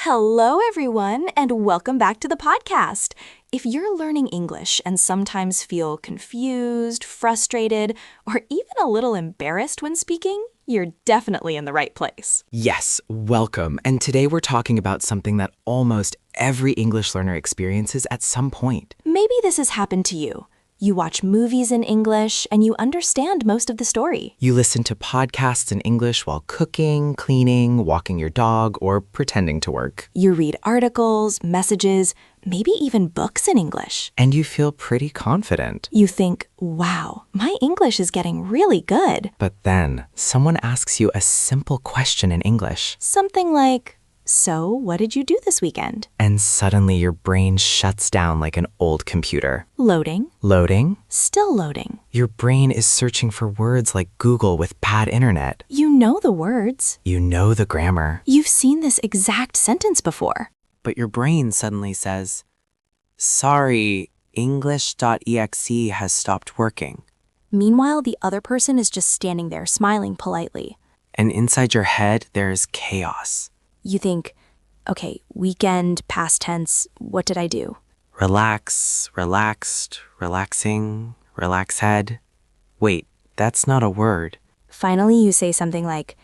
Hello, everyone, and welcome back to the podcast. If you're learning English and sometimes feel confused, frustrated, or even a little embarrassed when speaking, you're definitely in the right place. Yes, welcome. And today we're talking about something that almost every English learner experiences at some point. Maybe this has happened to you. You watch movies in English and you understand most of the story. You listen to podcasts in English while cooking, cleaning, walking your dog, or pretending to work. You read articles, messages, maybe even books in English. And you feel pretty confident. You think, wow, my English is getting really good. But then someone asks you a simple question in English. Something like, so what did you do this weekend? And suddenly your brain shuts down like an old computer. Loading. Loading? Still loading. Your brain is searching for words like Google with bad internet. You know the words. You know the grammar. You've seen this exact sentence before. But your brain suddenly says, sorry, English.exe has stopped working. Meanwhile, the other person is just standing there smiling politely. And inside your head, there is chaos. You think, okay, weekend, past tense, what did I do? Relax, relaxed, relaxing, relax head. Wait, that's not a word. Finally, you say something like,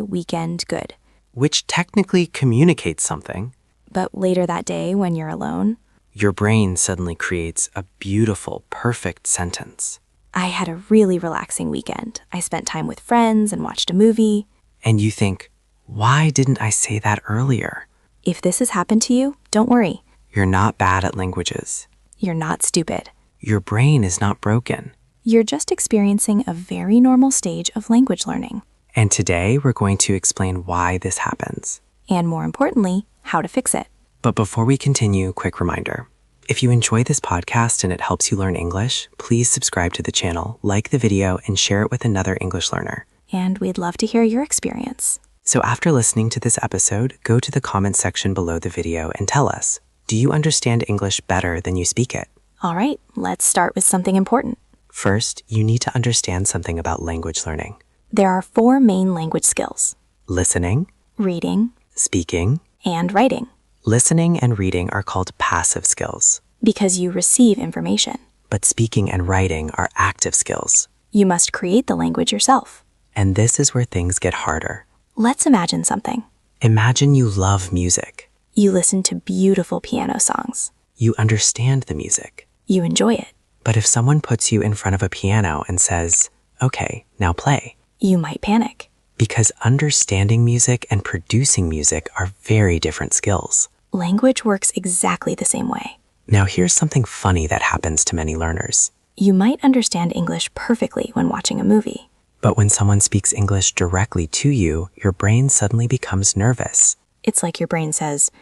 weekend good. Which technically communicates something. But later that day, when you're alone, your brain suddenly creates a beautiful, perfect sentence. I had a really relaxing weekend. I spent time with friends and watched a movie. And you think, why didn't I say that earlier? If this has happened to you, don't worry. You're not bad at languages. You're not stupid. Your brain is not broken. You're just experiencing a very normal stage of language learning. And today we're going to explain why this happens. And more importantly, how to fix it. But before we continue, quick reminder. If you enjoy this podcast and it helps you learn English, please subscribe to the channel, like the video, and share it with another English learner. And we'd love to hear your experience. So after listening to this episode, go to the comment section below the video and tell us, do you understand English better than you speak it? All right, let's start with something important. First, you need to understand something about language learning. There are 4 main language skills: Listening, reading, speaking, and writing. Listening and reading are called passive skills. Because you receive information. But speaking and writing are active skills. You must create the language yourself. And this is where things get harder. Let's imagine something. Imagine you love music. You listen to beautiful piano songs. You understand the music. You enjoy it. But if someone puts you in front of a piano and says, okay, now play, you might panic. Because understanding music and producing music are very different skills. Language works exactly the same way. Now here's something funny that happens to many learners. You might understand English perfectly when watching a movie. But when someone speaks English directly to you, your brain suddenly becomes nervous. It's like your brain says,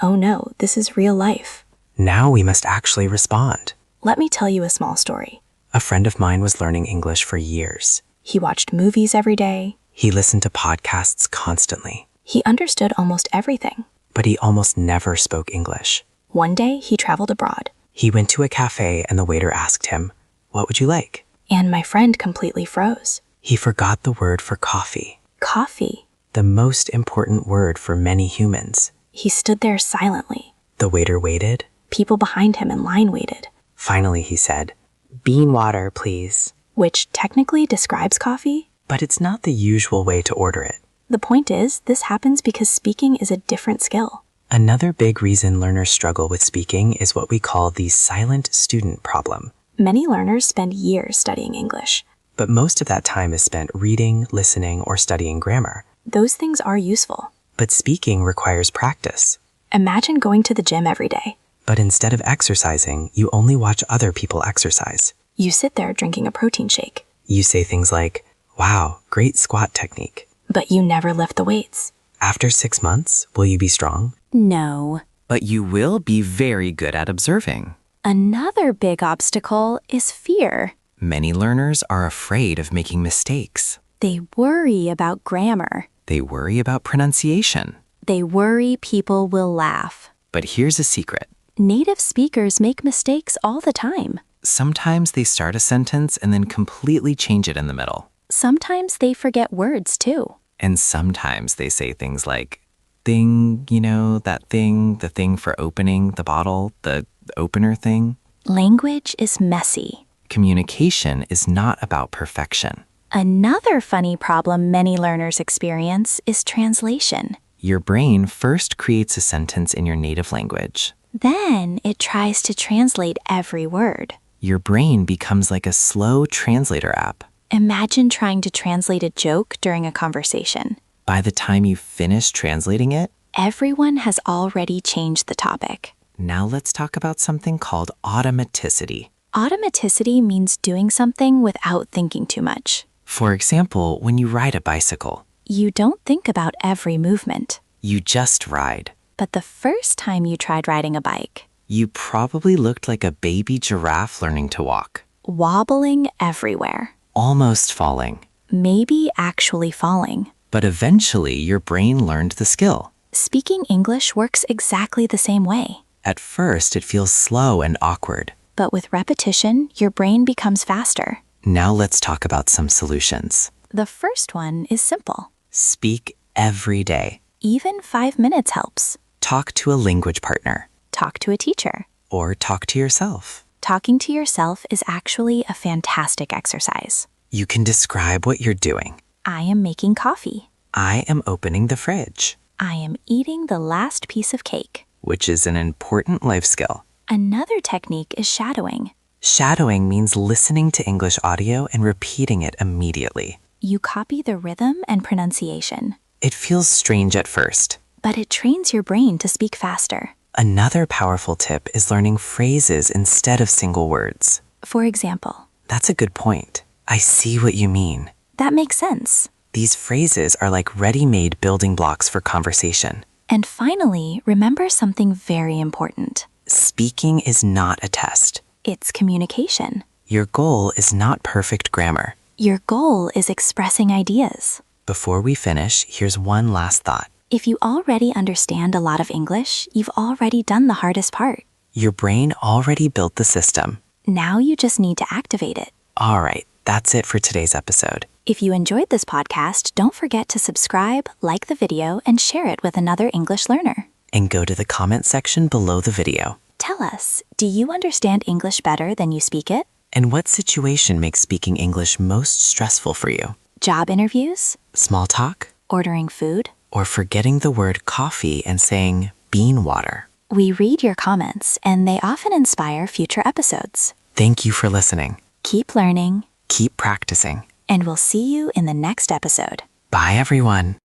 oh no, this is real life. Now we must actually respond. Let me tell you a small story. A friend of mine was learning English for years. He watched movies every day. He listened to podcasts constantly. He understood almost everything. But he almost never spoke English. One day, he traveled abroad. He went to a cafe and the waiter asked him, what would you like? And my friend completely froze. He forgot the word for coffee. Coffee? The most important word for many humans. He stood there silently. The waiter waited. People behind him in line waited. Finally, he said, bean water, please. Which technically describes coffee. But it's not the usual way to order it. The point is, this happens because speaking is a different skill. Another big reason learners struggle with speaking is what we call the silent student problem. Many learners spend years studying English. But most of that time is spent reading, listening, or studying grammar. Those things are useful. But speaking requires practice. Imagine going to the gym every day. But instead of exercising, you only watch other people exercise. You sit there drinking a protein shake. You say things like, wow, great squat technique. But you never lift the weights. After 6 months, will you be strong? No. But you will be very good at observing. Another big obstacle is fear. Many learners are afraid of making mistakes. They worry about grammar. They worry about pronunciation. They worry people will laugh. But here's a secret. Native speakers make mistakes all the time. Sometimes they start a sentence and then completely change it in the middle. Sometimes they forget words too. And sometimes they say things like, thing, that thing, the thing for opening the bottle, the opener thing. Language is messy. Communication is not about perfection. Another funny problem many learners experience is translation. Your brain first creates a sentence in your native language. Then it tries to translate every word. Your brain becomes like a slow translator app. Imagine trying to translate a joke during a conversation. By the time you finish translating it, Everyone has already changed the topic. now let's talk about something called automaticity. Automaticity means doing something without thinking too much. For example, when you ride a bicycle, You don't think about every movement. you just ride. But the first time you tried riding a bike, You probably looked like a baby giraffe learning to walk, wobbling everywhere, almost falling. maybe actually falling. But eventually, your brain learned the skill. Speaking English works exactly the same way. At first, it feels slow and awkward. But with repetition, your brain becomes faster. Now let's talk about some solutions. The first one is simple. Speak every day. Even 5 minutes helps. Talk to a language partner, Talk to a teacher. or talk to yourself. Talking to yourself is actually a fantastic exercise. You can describe what you're doing. I am making coffee. I am opening the fridge, I am eating the last piece of cake. which is an important life skill. Another technique is shadowing. Shadowing means listening to English audio and repeating it immediately. You copy the rhythm and pronunciation, It feels strange at first. but it trains your brain to speak faster. Another powerful tip is learning phrases instead of single words. For example, That's a good point. I see what you mean. that makes sense. These phrases are like ready-made building blocks for conversation. And finally, remember something very important. Speaking is not a test. It's communication. Your goal is not perfect grammar. Your goal is expressing ideas. Before we finish, here's one last thought. If you already understand a lot of English, you've already done the hardest part. Your brain already built the system. Now you just need to activate it. All right, that's it for today's episode. If you enjoyed this podcast, don't forget to subscribe, like the video, and share it with another English learner. And go to the comment section below the video. Tell us, do you understand English better than you speak it? And what situation makes speaking English most stressful for you? Job interviews? Small talk? Ordering food? Or forgetting the word coffee and saying bean water? We read your comments, and they often inspire future episodes. Thank you for listening. Keep learning, Keep practicing. and we'll see you in the next episode. Bye, everyone.